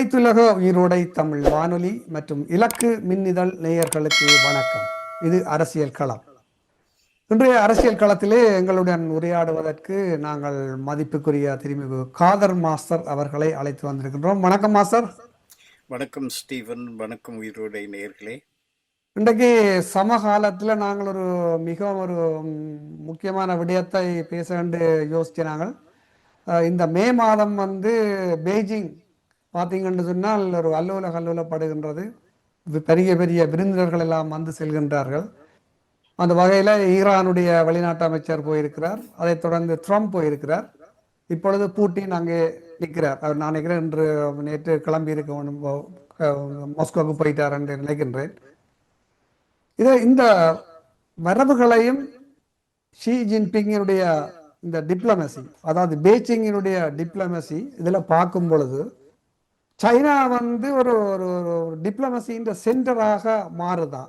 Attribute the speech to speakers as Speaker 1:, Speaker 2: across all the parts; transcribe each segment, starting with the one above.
Speaker 1: அனைத்துலக உயிரோடை தமிழ் வானொலி மற்றும் இலக்கு மின்னிதழ் நேயர்களுக்கு வணக்கம். இது அரசியல் களம். இன்றைய அரசியல் களத்திலே எங்களுடன் உரையாடுவதற்கு நாங்கள் மதிப்புக்குரிய திருமிகு காதர் மாஸ்டர் அவர்களை அழைத்து வந்திருக்கின்றோம். வணக்கம் மாஸ்டர்.
Speaker 2: வணக்கம் ஸ்டீவன். வணக்கம் உயிரோடை நேயர்களே.
Speaker 1: இன்றைக்கு சமகாலத்தில் நாங்கள் மிக ஒரு முக்கியமான விடயத்தை பேச வேண்டு யோசிச்சு நாங்கள் இந்த மே மாதம் பெய்ஜிங் பார்த்தீங்கன்னு சொன்னால் ஒரு அல்லோலப்படுகின்றது. பெரிய பெரிய விருந்தினர்கள் எல்லாம் வந்து செல்கின்றார்கள். அந்த வகையில் ஈரானுடைய வெளிநாட்டு அமைச்சர் போயிருக்கிறார். அதைத் தொடர்ந்து ட்ரம்ப் போயிருக்கிறார். இப்பொழுது பூட்டின் அங்கே நிற்கிறார். அவர் நான் நினைக்கிறேன் இன்று நேற்று கிளம்பி இருக்க மாஸ்கோவுக்கு போயிட்டார் என்று நினைக்கின்றேன். இந்த வரவுகளையும் ஷி ஜின்பிங்கினுடைய இந்த டிப்ளமசி, அதாவது பெய்ஜிங்கினுடைய டிப்ளமசி இதில் பார்க்கும் பொழுது சைனா ஒரு டிப்ளமசின்ற சென்டராக மாறுதா,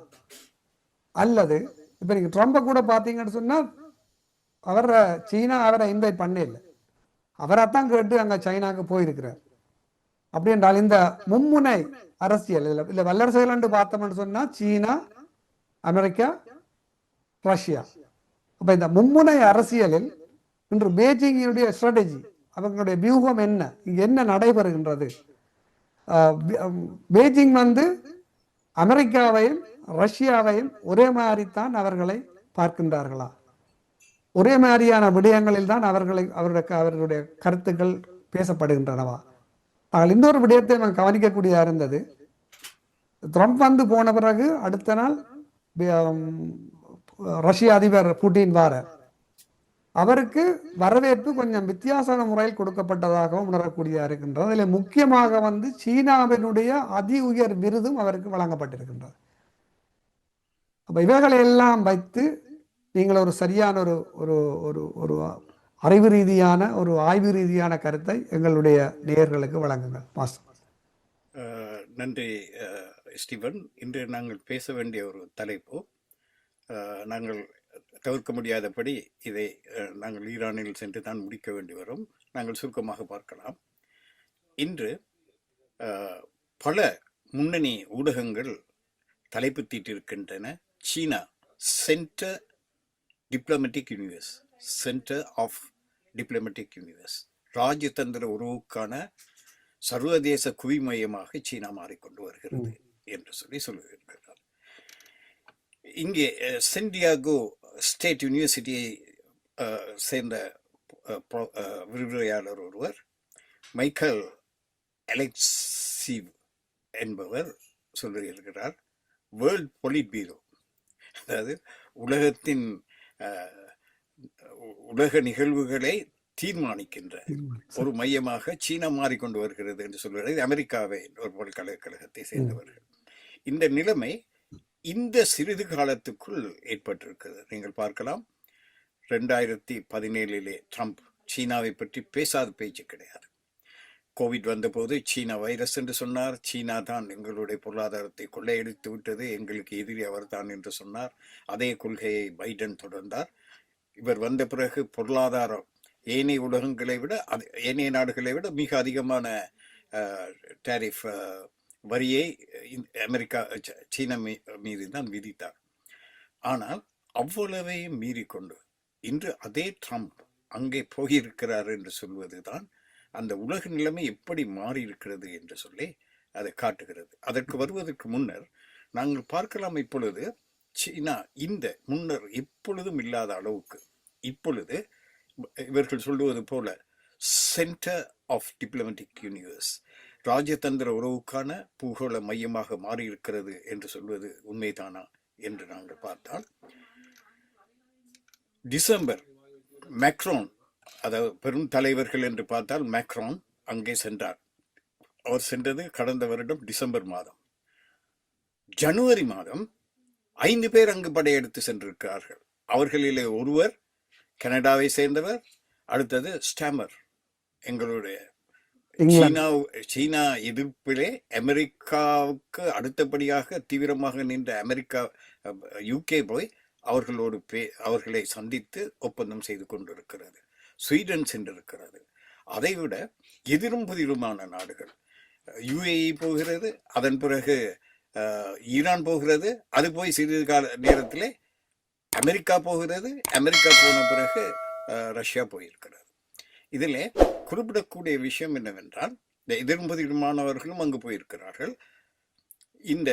Speaker 1: அல்லது இப்போ நீங்கள் ட்ரம்பை கூட பார்த்தீங்கன்னு சொன்னால் சீனா அவரை இன்வைட் பண்ண இல்லை, அவரைத்தான் கேட்டு அங்கே சைனாவுக்கு போயிருக்கிறார். அப்படி என்றால் இந்த மும்முனை அரசியல் இல்லை வல்லரசுகள் என்று பார்த்தோம்னு சொன்னால் சீனா, அமெரிக்கா, ரஷ்யா. அப்போ இந்த மும்முனை அரசியலில் இன்று பெய்ஜிங்கினுடைய ஸ்ட்ராட்டஜி, அவங்களுடைய வியூகம் என்ன, இங்கே என்ன நடைபெறுகின்றது? பெய்ஜிங் அமெரிக்காவையும் ரஷ்யாவையும் ஒரே மாதிரி தான் அவர்களை பார்க்கின்றார்களா? ஒரே மாதிரியான விடயங்களில் தான் அவருடைய கருத்துக்கள் பேசப்படுகின்றனவா? ஆனால் இன்னொரு விடயத்தை நம்ம கவனிக்கக்கூடியதாக இருந்தது. ட்ரம்ப் போன பிறகு அடுத்த நாள் ரஷ்ய அதிபர் புட்டின் வாரார். அவருக்கு வரவேற்பு கொஞ்சம் வித்தியாச முறையில் கொடுக்கப்பட்டதாகவும் உணரக்கூடியதாக இருக்கின்றது. அதில் முக்கியமாக சீனாவினுடைய அதி உயர் விருதும் அவருக்கு வழங்கப்பட்டிருக்கின்றது. அப்போ இவைகளை எல்லாம் வைத்து நீங்கள் ஒரு சரியான ஒரு ஒரு ஒரு அறிவு ரீதியான ஒரு ஆய்வு ரீதியான கருத்தை எங்களுடைய நேயர்களுக்கு வழங்குங்கள் மாஸ்டர்.
Speaker 2: நன்றி ஸ்டீவன். இன்று நாங்கள் பேச வேண்டிய ஒரு தலைப்பு, நாங்கள் தவிர்க்க முடியாதபடி இதை நாங்கள் ஈரானில் சென்று தான் முடிக்க வேண்டி வரும். நாங்கள் சுருக்கமாக பார்க்கலாம். இன்று பல முன்னணி ஊடகங்கள் தலைப்பு தீட்டிருக்கின்றன. China centre diplomatic universe, centre of diplomatic universe, ராஜதந்திர உறவுக்கான சர்வதேச குவிமையமாக சீனா மாறிக்கொண்டு வருகிறது என்று சொல்லுகிறார்கள். இங்கே சென்டியாகோ ஸ்டேட் யூனிவர்சிட்டியை சேர்ந்த விரிவுரையாளர் ஒருவர், மைக்கேல் அலெக்சிவ் என்பவர் சொல்லியிருக்கிறார், வேர்ல்ட் பொலிட் பீரோ, அதாவது உலகத்தின் உலக நிகழ்வுகளை தீர்மானிக்கின்ற ஒரு மையமாக சீனா மாறிக்கொண்டு வருகிறது என்று சொல்கிறது. அமெரிக்காவை ஒரு பல்கலைக்கழகத்தை சேர்ந்தவர்கள். இந்த நிலைமை இந்த சிறிது காலத்துக்குள் ஏற்பட்டிருக்கிறது. நீங்கள் பார்க்கலாம், 2017 ட்ரம்ப் சீனாவை பற்றி பேசாத பேச்சு கிடையாது. கோவிட் வந்தபோது சீனா வைரஸ் என்று சொன்னார். சீனா தான் எங்களுடைய பொருளாதாரத்தை கொள்ளையடித்து விட்டது, எங்களுக்கு எதிரி அவர் தான் என்று சொன்னார். அதே கொள்கையை பைடன் தொடர்ந்தார். இவர் வந்த பிறகு பொருளாதாரம் ஏனைய உலகங்களை விட, ஏனைய நாடுகளை விட மிக அதிகமான டாரிஃப் வரியை அமெரிக்கா சீனா மீது தான் விதித்தார். ஆனால் அவ்வளவையும் மீறிக்கொண்டு இன்று அதே ட்ரம்ப் அங்கே போயிருக்கிறார் என்று சொல்வதுதான் அந்த உலக நிலைமை எப்படி மாறி இருக்கிறது என்று சொல்லி அதை காட்டுகிறது. அதற்கு வருவதற்கு முன்னர் நாங்கள் பார்க்கலாம், இப்பொழுது சீனா இந்த முன்னர் எப்பொழுதும் இல்லாத அளவுக்கு இப்பொழுது இவர்கள் சொல்லுவது போல சென்டர் ஆஃப் டிப்ளமேட்டிக் யூனிவர்ஸ், ராஜதந்திர உறவுக்கான பூகோள மையமாக மாறியிருக்கிறது என்று சொல்வது உண்மைதானா என்று நாங்கள் பார்த்தால், டிசம்பர் மேக்ரோன், அதாவது பெரும் தலைவர்கள் என்று பார்த்தால் மேக்ரோன் அங்கே சென்றார். அவர் சென்றது கடந்த வருடம் டிசம்பர் மாதம். ஜனவரி மாதம் 5 பேர் அங்கு படையெடுத்து சென்றிருக்கிறார்கள். அவர்களிலே ஒருவர் கனடாவை சேர்ந்தவர், அடுத்தது ஸ்டாமர், எங்களுடைய சீனா எதிர்ப்பிலே அமெரிக்காவுக்கு அடுத்தபடியாக தீவிரமாக நின்ற அமெரிக்கா யூகே போய் அவர்களை சந்தித்து ஒப்பந்தம் செய்து கொண்டிருக்கிறது. ஸ்வீடன் சென்றிருக்கிறது. அதைவிட எதிரும் புதிருமான நாடுகள் UAE போகிறது, அதன் பிறகு ஈரான் போகிறது, அது போய் சிறிது கால நேரத்திலே அமெரிக்கா போகிறது, அமெரிக்கா போன பிறகு ரஷ்யா போயிருக்கிறது. இதில் குறிப்பிடக்கூடிய விஷயம் என்னவென்றால், இந்த எதிர்மதிமானவர்களும் அங்கு போயிருக்கிறார்கள். இந்த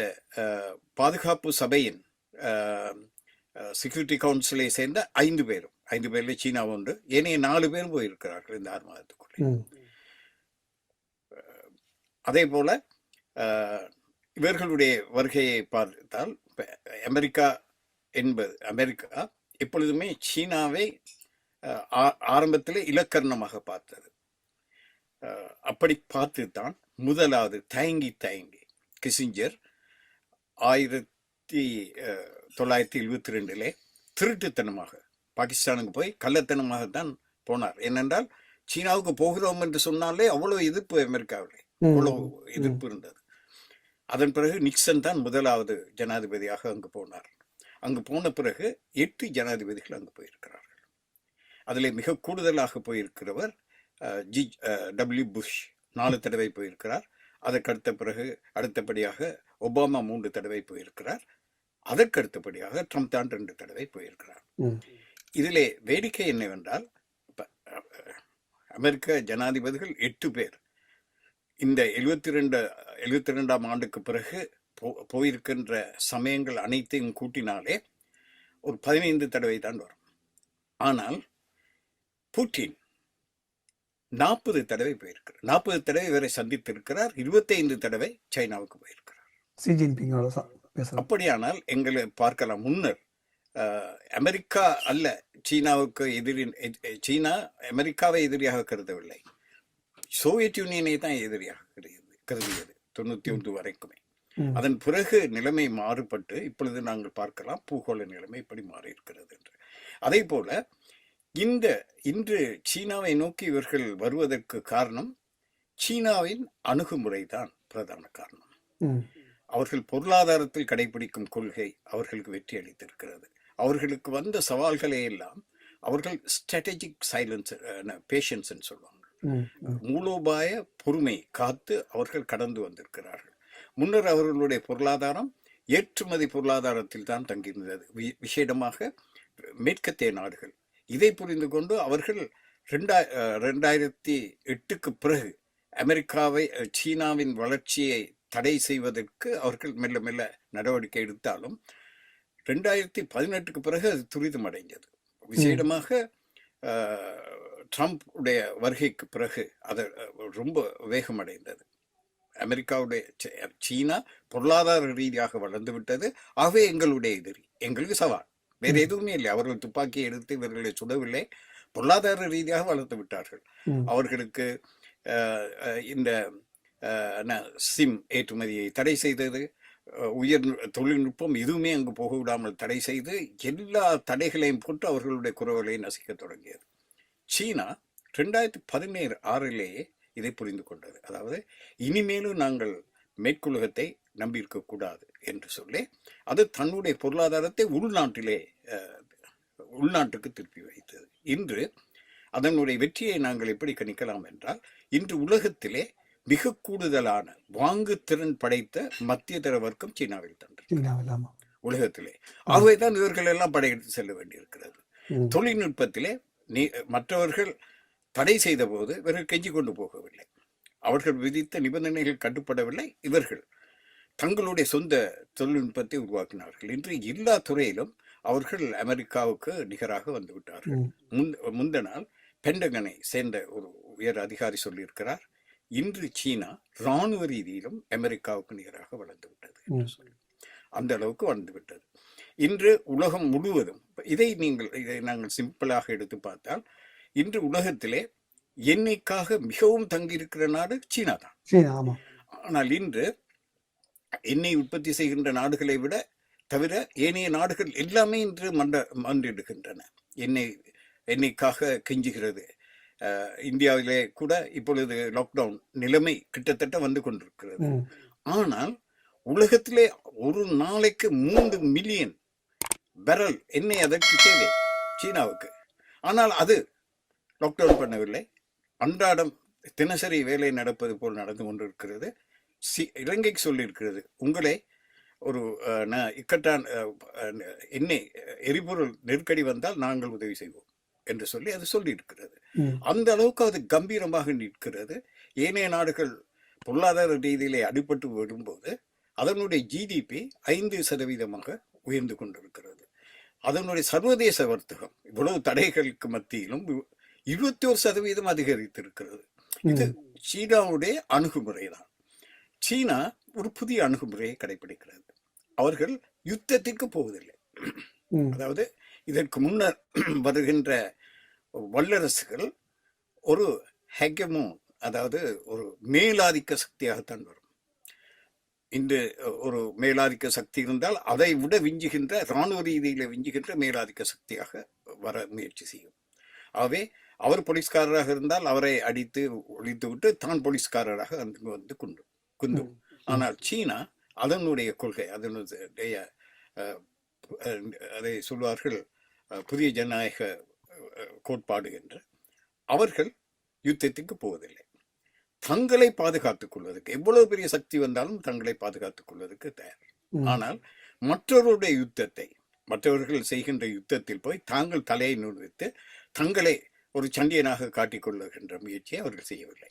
Speaker 2: பாதுகாப்பு சபையின் செக்யூரிட்டி கவுன்சிலை சேர்ந்த 5 பேரும், 5 பேர்ல சீனா உண்டு, ஏனைய 4 பேரும் போயிருக்கிறார்கள் இந்த 6 மாதத்துக்குள்ளே. அதே போல இவர்களுடைய வருகையை பார்த்தால் அமெரிக்கா எப்பொழுதுமே சீனாவை ஆரம்பத்தில் இலக்கரணமாக பார்த்தது. அப்படி பார்த்து தான் முதலாவது தயங்கி கிசிஞ்சர் 1972 திருட்டுத்தனமாக பாகிஸ்தானுக்கு போய் கள்ளத்தனமாகத்தான் போனார். ஏனென்றால் சீனாவுக்கு போகிறோம் என்று சொன்னாலே அவ்வளவு எதிர்ப்பு அமெரிக்காவிலே, அவ்வளவு எதிர்ப்பு இருந்தது. அதன் பிறகு நிக்சன் தான் முதலாவது ஜனாதிபதியாக அங்கு போனார். அங்கு போன பிறகு 8 ஜனாதிபதிகள் அங்கு போயிருக்கிறார்கள். அதில் மிக கூடுதலாக போயிருக்கிறவர் W. புஷ் 4 தடவை போயிருக்கிறார். அதற்கடுத்த பிறகு அடுத்தபடியாக ஒபாமா 3 தடவை போயிருக்கிறார். அதற்கடுத்தபடியாக ட்ரம்ப் தான் 2 தடவை போயிருக்கிறார். இதிலே வேடிக்கை என்னவென்றால், அமெரிக்க ஜனாதிபதிகள் 8 பேர் இந்த 72ஆம் ஆண்டுக்கு பிறகு போயிருக்கின்ற சமயங்கள் அனைத்தையும் கூட்டினாலே ஒரு 15 தடவை தான் வரும். ஆனால் புட்டின் 40 தடவை போயிருக்கிறார். 40 தடவை வரை சந்தித்திருக்கிறார். 25 தடவை சைனாவுக்கு போயிருக்கிறார்.
Speaker 1: ஷி ஜின்பிங்
Speaker 2: அப்படியானால் எங்களை பார்க்கலாம், முன்னர் அமெரிக்கா அல்ல சீனாவுக்கு சீனா அமெரிக்காவை எதிரியாக கருதவில்லை, சோவியத் யூனியனை தான் எதிரியாக கருதியது 91 வரைக்குமே. அதன் பிறகு நிலைமை மாறுபட்டு இப்பொழுது நாங்கள் பார்க்கலாம் பூகோள நிலைமை இப்படி மாறி இருக்கிறது என்று. அதே போல இன்று சீனாவை நோக்கி இவர்கள் வருவதற்கு காரணம் சீனாவின் அணுகுமுறை தான் பிரதான காரணம். அவர்கள் பொருளாதாரத்தில் கடைபிடிக்கும் கொள்கை அவர்களுக்கு வெற்றி அளித்திருக்கிறது. அவர்களுக்கு வந்த சவால்களை எல்லாம் அவர்கள் ஸ்ட்ராட்டஜிக் சைலன்ஸ் பேஷன்ஸ் சொல்லுவாங்க, மூலோபாய பொறுமை காத்து அவர்கள் கடந்து வந்திருக்கிறார்கள். முன்னர் அவர்களுடைய பொருளாதாரம் ஏற்றுமதி பொருளாதாரத்தில் தான் தங்கியிருந்தது, விசேடமாக மேற்கத்திய நாடுகள். இதை புரிந்து கொண்டு அவர்கள் 2008க்கு பிறகு சீனாவின் வளர்ச்சியை தடை செய்வதற்கு அவர்கள் மெல்ல மெல்ல நடவடிக்கை எடுத்தாலும் 2018க்கு பிறகு அது துரிதம் அடைந்தது. விசேடமாக ட்ரம்ப் உடைய வருகைக்கு பிறகு அது ரொம்ப வேகமடைந்தது. அமெரிக்காவுடைய சீனா பொருளாதார ரீதியாக வளர்ந்து விட்டது. ஆகவே எங்களுடைய எதிரி, எங்களுக்கு சவால், வேற எதுவுமே இல்லை. அவர்கள் துப்பாக்கியை எடுத்து இவர்களை சுடவில்லை, பொருளாதார ரீதியாக வளர்த்து விட்டார்கள். அவர்களுக்கு இந்த சிம் ஏற்றுமதியை தடை செய்தது, உயர் தொழில்நுட்பம் எதுவுமே அங்கு போக விடாமல் தடை செய்து எல்லா தடைகளையும் போட்டு அவர்களுடைய குரவலை நசிக்க தொடங்கியது. சீனா 2016 இதை புரிந்து கொண்டது. அதாவது இனிமேலும் நாங்கள் மேற்குலகத்தை நம்பியிருக்க கூடாது என்று சொல்லி அது தன்னுடைய பொருளாதாரத்தை உள்நாட்டுக்கு திருப்பி வைத்தது. இன்று அதனுடைய வெற்றியை நாங்கள் எப்படி கணிக்கலாம் என்றால், இன்று உலகத்திலே மிக கூடுதலான வாங்கு திறன் படைத்த மத்திய தர வர்க்கம் சீனாவில் தான் உலகத்திலே. ஆகவேதான் இவர்கள் எல்லாம் படையெடுத்து செல்ல வேண்டியிருக்கிறது. தொழில்நுட்பத்திலே மற்றவர்கள் தடை செய்த போது இவர்கள் கெஞ்சி கொண்டு போகவில்லை, அவர்கள் விதித்த நிபந்தனைகள் கட்டுப்படவில்லை, இவர்கள் தங்களுடைய சொந்த தொழில்நுட்பத்தை உருவாக்கினார்கள். இன்று எல்லா துறையிலும் அவர்கள் அமெரிக்காவுக்கு நிகராக வந்து விட்டார்கள். முந்த நாள் பென்டகனை சேர்ந்த ஒரு உயர் அதிகாரி சொல்லியிருக்கிறார், இன்று சீனா இராணுவ ரீதியிலும் அமெரிக்காவுக்கு நிகராக வளர்ந்து விட்டது என்று சொல்லி, அந்த அளவுக்கு வளர்ந்து விட்டது. இன்று உலகம் முழுவதும் இதை நாங்கள் சிம்பிளாக எடுத்து பார்த்தால், இன்று உலகத்திலே எண்ணெய்க்காக மிகவும் தங்கியிருக்கிற நாடு சீனா தான். ஆனால் இன்று எண்ணெய் உற்பத்தி செய்கின்ற நாடுகளை விட தவிர ஏனைய நாடுகள் எல்லாமே இன்று மன்றிடுகின்றன, எண்ணெய்க்காக கெஞ்சுகிறது. இந்தியாவிலே கூட இப்பொழுது லாக்டவுன் நிலைமை கிட்டத்தட்ட வந்து கொண்டிருக்கிறது. ஆனால் உலகத்திலே ஒரு நாளைக்கு 3 மில்லியன் பேரல் எண்ணெய் அதற்கு தேவை சீனாவுக்கு. ஆனால் அது லாக்டவுன் பண்ணவில்லை, அன்றாடம் தினசரி வேலை நடப்பது போல் நடந்து கொண்டிருக்கிறது. இலங்கைக்கு சொல்லியிருக்கிறது, உங்களே ஒரு இக்கட்டான எண்ணெய் எரிபொருள் நெருக்கடி வந்தால் நாங்கள் உதவி செய்வோம் என்று சொல்லி அது சொல்லியிருக்கிறது. அந்த அளவுக்கு அது கம்பீரமாக நிற்கிறது. ஏனைய நாடுகள் பொருளாதார ரீதியிலே அடிபட்டு விடும்போது அதனுடைய ஜிடிபி 5% உயர்ந்து கொண்டிருக்கிறது. அதனுடைய சர்வதேச வர்த்தகம் இவ்வளவு தடைகளுக்கு மத்தியிலும் 21% அதிகரித்திருக்கிறது. இது சீனாவுடைய அணுகுமுறை தான். சீனா ஒரு புதிய அணுகுமுறையை கடைபிடிக்கிறது. அவர்கள் யுத்தத்திற்கு போவதில்லை. அதாவது இதற்கு முன்னர் வருகின்ற வல்லரசுகள் ஒரு ஹெகமோன், அதாவது ஒரு மேலாதிக்க சக்தியாகத்தான் வரும். இந்த ஒரு மேலாதிக்க சக்தி இருந்தால் அதை விட விஞ்சுகின்ற, இராணுவ ரீதியில விஞ்சுகின்ற மேலாதிக்க சக்தியாக வர முயற்சி செய்யும். ஆகவே அவர் போலீஸ்காரராக இருந்தால் அவரை அடித்து ஒழித்து விட்டு தான் போலீஸ்காரராக அங்கு வந்து குந்தும். ஆனால் சீனா அதனுடைய கொள்கை, அதனுடைய அதை சொல்வார்கள் புதிய ஜனநாயக கோட்பாடு என்று. அவர்கள் யுத்தத்துக்கு போவதில்லை. தங்களை பாதுகாத்துக் கொள்வதற்கு எவ்வளவு பெரிய சக்தி வந்தாலும் தங்களை பாதுகாத்துக் கொள்வதற்கு தயார். ஆனால் மற்றவருடைய யுத்தத்தை, மற்றவர்கள் செய்கின்ற யுத்தத்தில் போய் தாங்கள் தலையை நுழைத்து தங்களை ஒரு சண்டியனாக காட்டிக்கொள்ளுகின்ற முயற்சியை அவர்கள் செய்யவில்லை.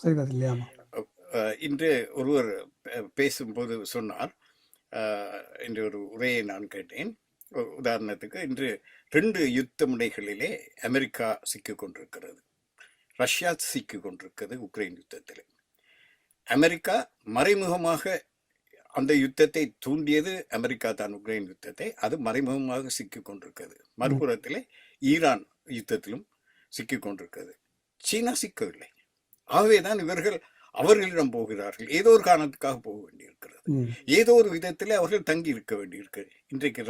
Speaker 2: இன்று ஒருவர் பேசும்போது சொன்னார், இன்று ஒரு உரையை நான் கேட்டேன். உதாரணத்துக்கு, இன்று 2 யுத்த முனைகளிலே அமெரிக்கா சிக்கிக் கொண்டிருக்கிறது, ரஷ்யா சிக்கிக் கொண்டிருக்கிறது. உக்ரைன் யுத்தத்தில் அமெரிக்கா மறைமுகமாக அந்த யுத்தத்தை தூண்டியது அமெரிக்கா தான். உக்ரைன் யுத்தத்தை அது மறைமுகமாக சிக்கிக் கொண்டிருக்கிறது. மறுபுறத்திலே ஈரான் யுத்தத்திலும் சிக்கிக் கொண்டிருக்கிறது. சீனா சிக்கவில்லை. ஆகவேதான் இவர்கள் அவர்களிடம் போகிறார்கள். ஏதோ ஒரு காரணத்துக்காக போக வேண்டியிருக்கிறது. ஏதோ ஒரு விதத்திலே அவர்கள் தங்கி இருக்க வேண்டியிருக்கிறது. இன்றைக்கு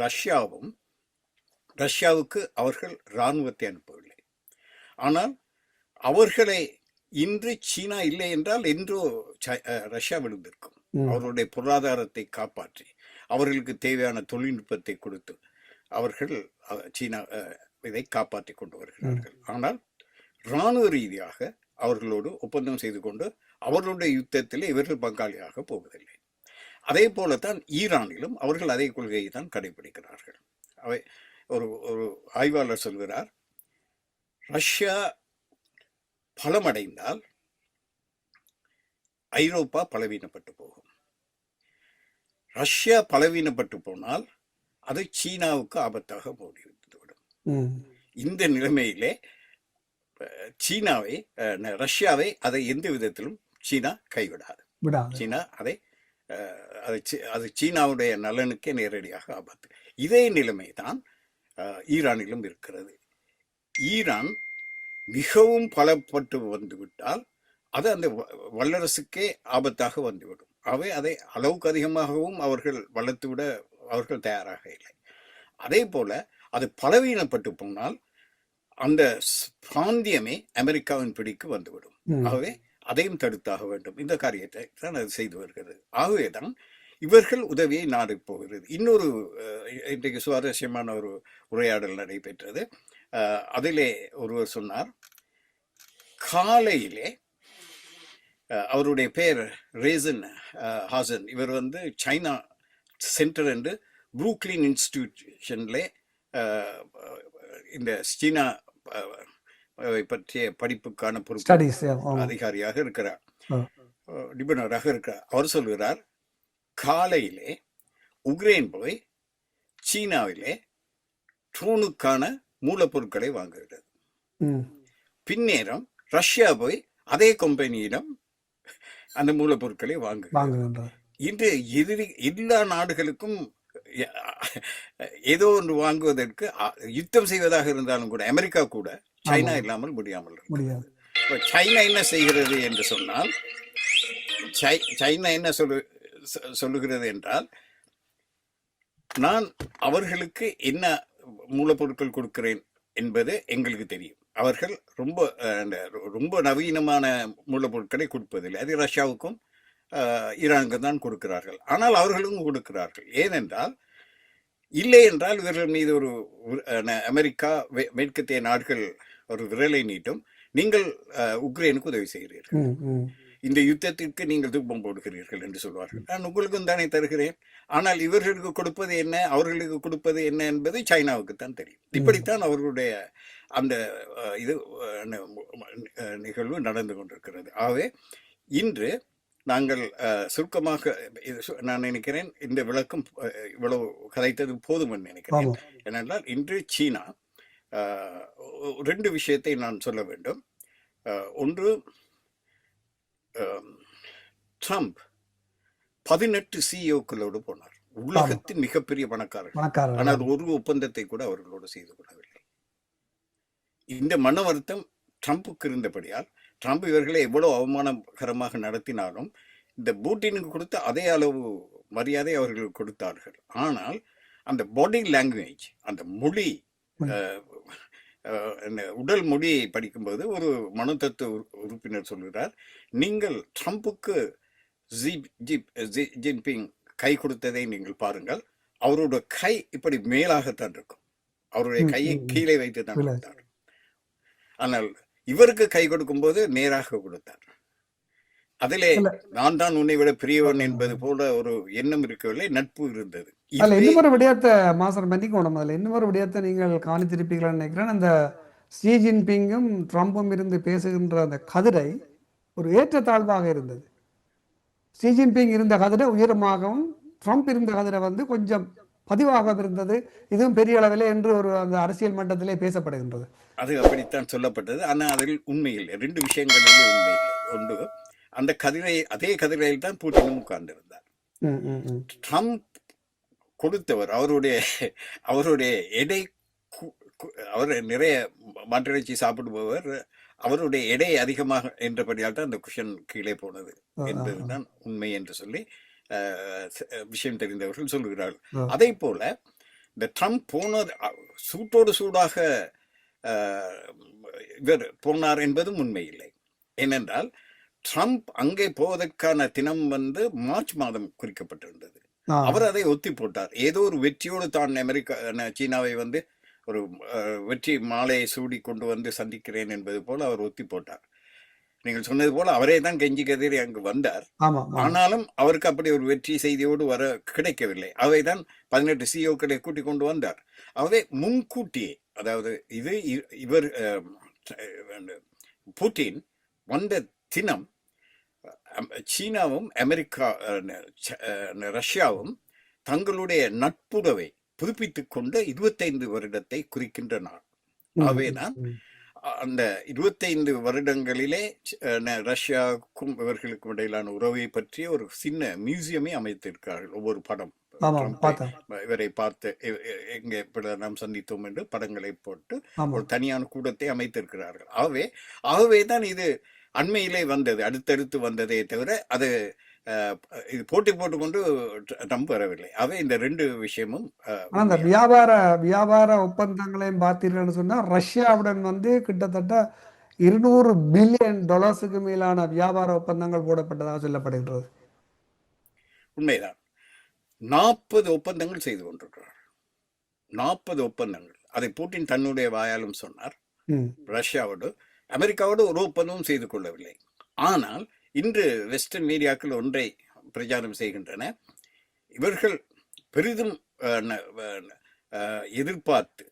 Speaker 2: ரஷ்யாவுக்கு அவர்கள் இராணுவத்தை அனுப்பவில்லை. ஆனால் அவர்களை இன்று சீனா இல்லை என்றால் என்றோ ரஷ்யா விழுந்திருக்கும். அவர்களுடைய பொருளாதாரத்தை காப்பாற்றி அவர்களுக்கு தேவையான தொழில்நுட்பத்தை கொடுத்து அவர்கள் சீனா இதை காப்பாற்றி கொண்டு வருகிறார்கள். ஆனால் இராணுவ ரீதியாக அவர்களோடு ஒப்பந்தம் செய்து கொண்டு அவர்களுடைய யுத்தத்தில் இவர்கள் பங்காளியாக போவதில்லை. அதே போலத்தான் ஈரானிலும் அவர்கள் அதே கொள்கையை தான் கடைபிடிக்கிறார்கள். அவை ஒரு ஆய்வாளர் சொல்கிறார், ரஷ்யா பலமடைந்தால் ஐரோப்பா பலவீனப்பட்டு போகும். ரஷ்யா பலவீனப்பட்டு போனால் அது சீனாவுக்கு ஆபத்தாக போய்விடும். இந்த நிலைமையிலே ரஷ்யாவை அதை எந்த விதத்திலும் சீனா கைவிடாது. சீனா அது சீனாவுடைய நலனுக்கே நேரடியாக ஆபத்து. இதே நிலைமை தான் ஈரானிலும் இருக்கிறது. ஈரான் மிகவும் பலப்பட்டு வந்துவிட்டால் அது அந்த வல்லரசுக்கே ஆபத்தாக வந்துவிடும். அவை அதை அளவுக்கு அதிகமாகவும் அவர்கள் வளர்த்துவிட அவர்கள் தயாராக இல்லை. அதே போல அது பலவீனப்பட்டு போனால் அந்த பிராந்தியமே அமெரிக்காவின் பிடிக்கு வந்துவிடும். ஆகவே அதையும் தடுத்தாக வேண்டும். இந்த காரியத்தை தான் அது செய்து வருகிறது. ஆகவேதான் இவர்கள் உதவியை நாடு போகிறது. இன்னொரு இன்றைக்கு சுவாரஸ்யமான ஒரு உரையாடல் நடைபெற்றது. அதிலே ஒருவர் சொன்னார், காலையிலே அவருடைய பெயர் ரேசன் ஹாசன், இவர் வந்து சைனா சென்டர் என்று புரூக்லின் இன்ஸ்டிடியூஷன்ல இந்த சீனா பற்றிய படிப்புக்கான பொறுப்பு அதிகாரியாக இருக்கிறார், நிபுணராக இருக்கிறார். அவர் சொல்கிறார், காலையிலே உக்ரைன் போய் சீனாவிலே ட்ரோனுக்கான மூலப்பொருட்களை வாங்குகிறது. பின்னேரம் ரஷ்யா போய் அதே கம்பெனியிடம் அந்த மூலப்பொருட்களை வாங்குகிறார். இன்று எல்லா நாடுகளுக்கும் ஏதோ ஒன்று வாங்குவதற்கு யுத்தம் செய்வதாக இருந்தாலும் கூட அமெரிக்கா கூட சைனா இல்லாமல் முடியாமல் இருக்கிறது. சைனா என்ன செய்கிறது என்று சொன்னால், சைனா என்ன சொல்லுகிறது என்றால், நான் அவர்களுக்கு என்ன மூலப்பொருட்கள் கொடுக்கிறேன் என்பது எங்களுக்கு தெரியும். அவர்கள் ரொம்ப நவீனமான மூலப்பொருட்களை கொடுப்பதில்லை. அது ரஷ்யாவுக்கும் ஈரானுக்கு தான் கொடுக்கிறார்கள். ஆனால் அவர்களும் கொடுக்கிறார்கள். ஏனென்றால் இல்லை என்றால் இவர்கள் மீது ஒரு அமெரிக்கா மேற்கத்திய நாடுகள் ஒரு விரலை நீட்டும், நீங்கள் உக்ரைனுக்கு உதவி செய்கிறீர்கள். இந்த யுத்தத்திற்கு நீங்கள் தூபம் போடுகிறீர்கள் என்று சொல்வார்கள். நான் உங்களுக்கும் தானே தருகிறேன், ஆனால் இவர்களுக்கு கொடுப்பது என்ன, அவர்களுக்கு கொடுப்பது என்ன என்பது சைனாவுக்கு தான் தெரியும். இப்படித்தான் அவர்களுடைய அந்த இது நிகழ்வு நடந்து கொண்டிருக்கிறது. ஆகவே இன்று நாங்கள் சுருக்கமாக நான் நினைக்கிறேன் இந்த விளக்கம் இவ்வளவு கதைத்தது போதும் என்று நினைக்கிறேன். ஏனென்றால் இன்று சீனா 2 விஷயத்தை நான் சொல்ல வேண்டும். ஒன்று, ட்ரம்ப் 18 சிஇஓக்களோடு போனார். உலகத்தின் மிகப்பெரிய பணக்காரர்கள். ஆனால் ஒரு ஒப்பந்தத்தை கூட அவர்களோடு செய்து கொள்ளவில்லை. இந்த மன வருத்தம் ட்ரம்புக்கு இருந்தபடியால் ட்ரம்ப் இவர்களை எவ்வளவு அவமானகரமாக நடத்தினாலும் இந்த பூட்டினுக்கு கொடுத்த அதே அளவு மரியாதை அவர்களுக்கு கொடுத்தார்கள். ஆனால் அந்த பாடி லாங்குவேஜ், அந்த மொழி, உடல் மொழியை படிக்கும்போது ஒரு மனோதத்துவ உறுப்பினர் சொல்கிறார், நீங்கள் ட்ரம்புக்கு ஜின்பிங் கை கொடுத்ததை நீங்கள் பாருங்கள், அவரோட கை இப்படி மேலாகத்தான் இருக்கும், அவருடைய கையை கீழே வைத்து தான் கொடுத்தார். ஆனால் இவருக்கு கை கொடுக்கும் போது நேராக கொடுத்தார். அதிலே நான் தான் உன்னை விட பெரியவன் என்பது போல ஒரு எண்ணம் இருக்கவில்லை, நட்பு இருந்தது.
Speaker 1: இன்னொரு விடயத்தை மாஸ்டர் மன்னிக்கணும், அதில் இன்னொரு விடயத்தை நீங்கள் கவனித்திருப்பீங்களான்னு நினைக்கிறேன். அந்த ஷி ஜின்பிங்கும் ட்ரம்பும் இருந்து பேசுகின்ற அந்த கதிரை ஒரு ஏற்றத்தாழ்வாக இருந்தது. ஷி ஜின்பிங் இருந்த கதிரை உயரமாகவும், ட்ரம்ப் இருந்த கதிரை கொஞ்சம் பதிவாக இருந்தது. இதுவும் பெரிய அளவில் என்று ஒரு அந்த அரசியல் மட்டத்திலே பேசப்படுகின்றது.
Speaker 2: அது அப்படித்தான் சொல்லப்பட்டது. ஆனால் அதில் உண்மை இல்லை. 2 விஷயங்களிலே உண்மை இல்லை. ஒன்று, அந்த கதிரை, அதே கதிரையில் தான் பூட்டினும் உட்கார்ந்திருந்தார். ட்ரம்ப் கொடுத்தவர் அவருடைய எடை, அவர் நிறைய மாட்டிறைச்சி சாப்பிடுபவர், அவருடைய எடை அதிகமாக என்றபடியால் தான் அந்த குஷன் கீழே போனது என்பதுதான் உண்மை என்று சொல்லி விஷயம் தெரிந்தவர்கள் சொல்லுகிறார்கள். அதே போல இந்த ட்ரம்ப் போனது சூட்டோடு சூடாக இவர் போனார் என்பதும் உண்மை இல்லை. ஏனென்றால் ட்ரம்ப் அங்கே போவதற்கான தினம் மார்ச் மாதம் குறிக்கப்பட்டிருந்தது. அவர் அதை ஒத்தி போட்டார். ஏதோ ஒரு வெற்றியோடு தான் சீனாவை ஒரு வெற்றி மாலையை சூடி கொண்டு சந்திக்கிறேன் என்பது போல அவர் ஒத்தி போட்டார். நீங்கள் சொன்னது போல அவரே தான் கெஞ்சி கதிரி அங்கு வந்தார். ஆனாலும் அவருக்கு அப்படி ஒரு வெற்றி செய்தியோடு வர கிடைக்கவில்லை. அவைதான் 18 சிஇஓக்களை கூட்டிக் கொண்டு வந்தார். அவை முன்கூட்டியே, அதாவது இவர் புட்டின் வந்த தினம் சீனாவும் அமெரிக்கா ரஷ்யாவும் தங்களுடைய நட்புறவை புதுப்பித்துக் கொண்ட 25 வருடத்தை குறிக்கின்ற நாள். அவைதான் அந்த 25 வருடங்களிலே ரஷ்யாவுக்கும் இவர்களுக்கும் இடையிலான உறவை பற்றிய ஒரு சின்ன மியூசியமே அமைத்திருக்கிறார்கள். ஒவ்வொரு படம் இவரை பார்த்து எங்கே நாம் சந்தித்தோம் என்று படங்களை போட்டு ஒரு தனியான கூடத்தை அமைத்திருக்கிறார்கள். ஆகவே தான் இது அண்மையிலே வந்தது, அடுத்தடுத்து வந்ததே தவிர அது இது போட்டுக்கொண்டு ட்ரம்ப் வரவில்லை. அவை இந்த 2 விஷயமும்
Speaker 1: அந்த வியாபார ஒப்பந்தங்களையும் பார்த்தீர்கள்னு சொன்னா ரஷ்யாவுடன் கிட்டத்தட்ட $200 பில்லியன் மேலான வியாபார ஒப்பந்தங்கள் போடப்பட்டதாக சொல்லப்படுகின்றது.
Speaker 2: உண்மைதான். 40 ஒப்பந்தங்கள் செய்து கொண்டிருக்கிறார். 40 ஒப்பந்தங்கள். அதை புட்டின் தன்னுடைய வாயாலும் சொன்னார். ரஷ்யாவோடு அமெரிக்காவோடு ஒரு ஒப்பந்தமும் செய்து கொள்ளவில்லை. ஆனால் இன்று வெஸ்டர்ன் மீடியாக்கள் ஒன்றை பிரச்சாரம் செய்கின்றன. இவர்கள் பெரிதும் எதிர்பார்த்து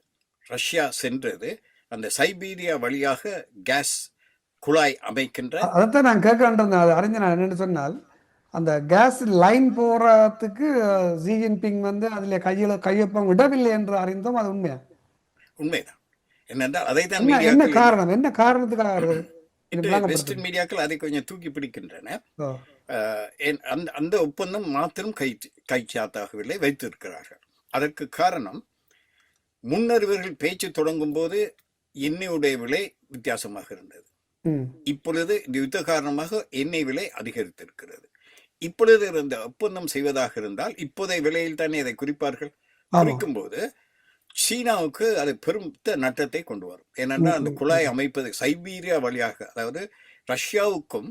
Speaker 2: ரஷ்யா சென்றது அந்த சைபீரியா வழியாக கேஸ் குழாய் அமைக்கின்ற,
Speaker 1: அதைத்தான் நான் கேட்கின்றேன். அது அறிஞர் என்னன்னு சொன்னால், அந்த கேஸ் லைன் போறதுக்கு ஷி ஜின்பிங் அதில் கையொப்பம் விடவில்லை என்று அறிந்தோம். அது
Speaker 2: உண்மைதான். என்னென்றால் அதைத்தான்
Speaker 1: என்ன காரணத்துக்காக
Speaker 2: வெஸ்டர்ன் மீடியாக்கள் அதை கொஞ்சம் தூக்கி பிடிக்கின்றன. அந்த ஒப்பந்தம் மாத்திரம் கைச்சாத்தாகவில்லை, வைத்திருக்கிறார்கள். அதற்கு காரணம், முன்னர் இவர்கள் பேச்சு தொடங்கும் போது எண்ணெயுடைய விலை வித்தியாசமாக இருந்தது. இப்பொழுது இந்த யுத்த காரணமாக எண்ணெய் விலை அதிகரித்திருக்கிறது. இப்பொழுது இந்த ஒப்பந்தம் செய்வதாக இருந்தால் இப்போதைய விலையில் தானே அதை குறிப்பார்கள். குறிக்கும் போது சீனாவுக்கு அது பெருத்த நட்டத்தை கொண்டு வரும். ஏனென்றால் அந்த குழாய் அமைப்பது சைபீரியா வழியாக, அதாவது ரஷ்யாவுக்கும்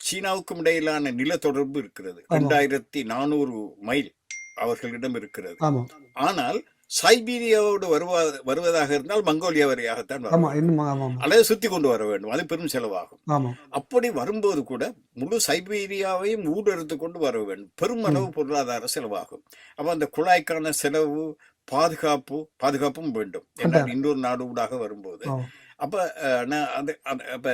Speaker 2: சீனாவுக்கும் இடையிலான நில தொடர்பு இருக்கிறது. 2400 மைல் அவர்களிடம் இருக்கிறது. ஆனால் சைபீரியாவோடு வருவதாக இருந்தால் மங்கோலியா வழியாகத்தான் வர
Speaker 1: ஆமா
Speaker 2: வேண்டும்,
Speaker 1: இன்னும் ஆமா ஆமா
Speaker 2: அல்லது சுத்தி கொண்டு வர வேண்டும். அது பெரும் செலவாகும்.
Speaker 1: ஆமா
Speaker 2: அப்படி வரும்போது கூட முழு சைபீரியாவையும் ஊடெடுத்து கொண்டு வர வேண்டும், பெரும் அளவு பொருளாதார செலவாகும். அப்ப அந்த குழாய்க்கான செலவு, பாதுகாப்பும் வேண்டும் என்றால்
Speaker 1: கட்டாயம்
Speaker 2: இன்னொரு நாடு ஊடாக வரும்போது.
Speaker 1: ஆ
Speaker 2: அப்ப அப்ப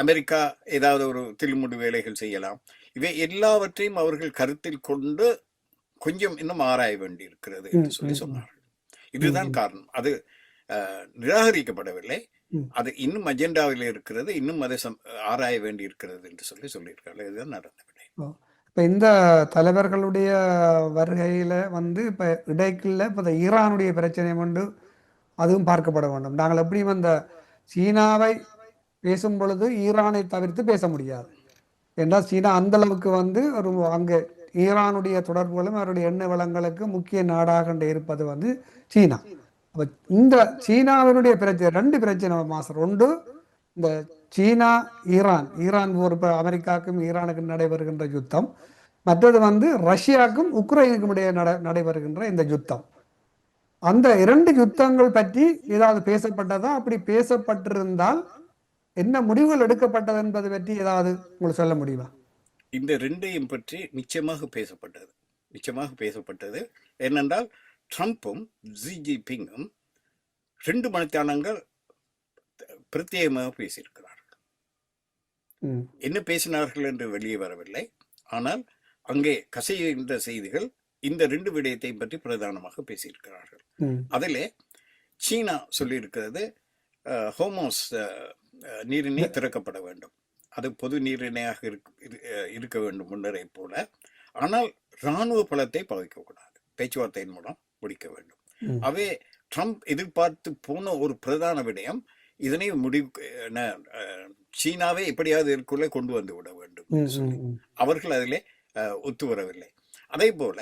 Speaker 2: அமெரிக்கா ஏதாவது ஒரு தில்முடு வேலைகள் செய்யலாம். இவை எல்லாவற்றையும் அவர்கள் கருத்தில் கொண்டு கொஞ்சம் இன்னும் ஆராய வேண்டி இருக்கிறது
Speaker 1: ம்
Speaker 2: என்று சொல்லி
Speaker 1: ம் ம்
Speaker 2: சொன்னார்கள்.
Speaker 1: ம்
Speaker 2: இதுதான்
Speaker 1: ம்
Speaker 2: காரணம். அது நிராகரிக்கப்படவில்லை.
Speaker 1: ம்
Speaker 2: அது இன்னும் அஜெண்டாவில் இருக்கிறது, இன்னும் அதை ஆராய வேண்டி இருக்கிறது என்று சொல்லியிருக்காங்க. இதுதான் நடந்த விடை.
Speaker 1: ஓ. இப்ப இந்த தலைவர்களுடைய வருகையில வந்து இப்ப இடைக்குள்ள இப்ப இந்த ஈரானுடைய பிரச்சனை கொண்டு அதுவும் பார்க்கப்பட வேண்டும். நாங்கள் எப்படியும் அந்த சீனாவை பேசும் பொழுது ஈரானை தவிர்த்து பேச முடியாது. என்றால் சீனா அந்த அளவுக்கு வந்து ஒரு அங்கே ஈரானுடைய தொடர்புகளும் அவருடைய எண்ணெய் வளங்களுக்கு முக்கிய நாடாக இருப்பது வந்து சீனா. அப்ப இந்த சீனாவினுடைய பிரச்சனை ரெண்டு பிரச்சனை மாஸ்டர். ஒன்று இந்த சீனா ஈரான் போர், இப்போ அமெரிக்காவுக்கும் ஈரானுக்கும் நடைபெறுகின்ற யுத்தம். மற்றது வந்து ரஷ்யாவுக்கும் உக்ரைனுக்கும் இடையே நடைபெறுகின்ற இந்த யுத்தம். அந்த இரண்டு யுத்தங்கள் பற்றி ஏதாவது பேசப்பட்டதா? அப்படி பேசப்பட்டிருந்தால் என்ன முடிவுகள் எடுக்கப்பட்டது என்பது பற்றி ஏதாவது உங்களுக்கு சொல்ல முடியுமா?
Speaker 2: இந்த ரெண்டையும் பற்றி நிச்சயமாக பேசப்பட்டது. ஏனென்றால் ட்ரம்ப்பும் ஜி ஜின்பிங்கும் 2 மணித்தானங்கள் பிரத்யேகமாக பேசியிருக்கிறார்கள்.
Speaker 1: ம்
Speaker 2: என்ன பேசினார்கள் என்று வெளியே வரவில்லை. ஆனால் அங்கே கசிகின்ற செய்திகள் இந்த 2 விடயத்தையும் பற்றி பிரதானமாக பேசியிருக்கிறார்கள்.
Speaker 1: ம்
Speaker 2: அதிலே சீனா சொல்லியிருக்கிறது, ஹோமோஸ் நீரிணை திறக்கப்பட வேண்டும், அது பொது நீரிணையாக இருக்க வேண்டும் முன்னரை போல. ஆனால் இராணுவ பலத்தை பாதிக்கக்கூடாது, பேச்சுவார்த்தையின் மூலம் முடிக்க வேண்டும்.
Speaker 1: ம்
Speaker 2: அவே ட்ரம்ப் எதிர்பார்த்து போன ஒரு பிரதான விடயம், இதனை சீனாவை எப்படியாவது இதற்குள்ளே கொண்டு வந்து விட வேண்டும்
Speaker 1: ம்
Speaker 2: என்று சொல்லி
Speaker 1: ம் ம்
Speaker 2: அவர்கள் அதிலே ஒத்து வரவில்லை. அதே போல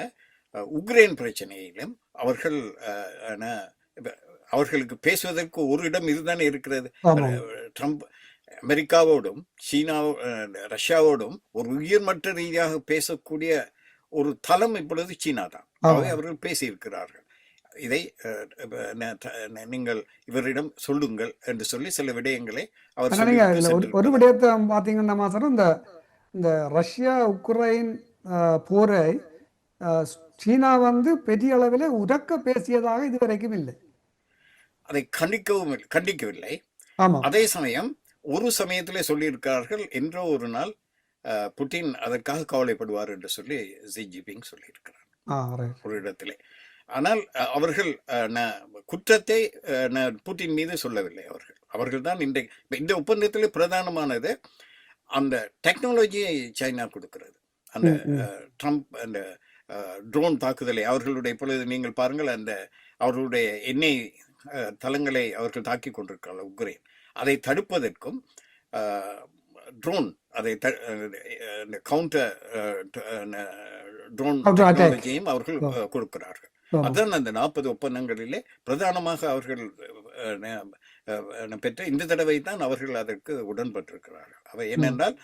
Speaker 2: உக்ரைன் பிரச்சனையிலும் அவர்களுக்கு பேசுவதற்கு ஒரு இடம் இதுதானே இருக்கிறது.
Speaker 1: ஆமா
Speaker 2: ட்ரம்ப் அமெரிக்காவோடும் ரஷ்யாவோடும் ஒரு உயர்மட்ட ரீதியாக பேசக்கூடிய ஒரு தளம் இப்பொழுது சீனா தான்.
Speaker 1: ஆமா
Speaker 2: ஆகவே அவர்கள் பேசியிருக்கிறார்கள். இதை நீங்கள் இவரிடம் சொல்லுங்கள் என்று சொல்லி சில விடயங்களை அவர்
Speaker 1: ஆனா நீங்க
Speaker 2: சொல்லிவிட்டு
Speaker 1: இதுல ஒரு
Speaker 2: சென்றிருக்கிறார்.
Speaker 1: விடயத்தை பாத்தீங்கன்னா மாஸ்டர், இந்த இந்த ரஷ்யா உக்ரைன் போரை சீனா வந்து பெரிய அளவில் உரக்க பேசியதாக இதுவரைக்கும் இல்லை.
Speaker 2: அதை கண்டிக்கவில்லை.
Speaker 1: ஆமா
Speaker 2: அதே சமயம் ஒரு சமயத்திலே சொல்லியிருக்கிறார்கள், என்றோ ஒரு நாள் புட்டின் அதற்காக கவலைப்படுவார் என்று சொல்லி ஜி ஜின்பிங் சொல்லியிருக்கிறார்
Speaker 1: ரைட்.
Speaker 2: ஒரு இடத்திலே. ஆனால் அவர்கள் குற்றத்தை புட்டின் மீது சொல்லவில்லை. அவர்கள் தான் இந்த ஒப்பந்தத்திலே பிரதானமானது அந்த டெக்னாலஜியை சைனா கொடுக்கிறது. அந்த
Speaker 1: ம் ம்
Speaker 2: ட்ரம்ப் அந்த ட்ரோன் தாக்குதலை அவர்களுடைய இப்பொழுது நீங்கள் பாருங்கள், அந்த அவர்களுடைய எண்ணெய் தளங்களை அவர்கள் தாக்கி கொண்டிருக்கிறார்கள் உக்ரைன். அதை தடுப்பதற்கும் ட்ரோன் அதை கவுண்டர் ட்ரோன்
Speaker 1: Counter attack.
Speaker 2: டெக்னாலஜியையும் அவர்கள்
Speaker 1: ஆ,
Speaker 2: கொடுக்கிறார்கள்.
Speaker 1: ஆமா
Speaker 2: அதுதான் அந்த 40 ஒப்பந்தங்களிலே பிரதானமாக அவர்கள் பெற்ற இந்த தடவை தான் அவர்கள் அதற்கு உடன்பட்டிருக்கிறார்கள். அவை
Speaker 1: ம்
Speaker 2: என்னென்றால்,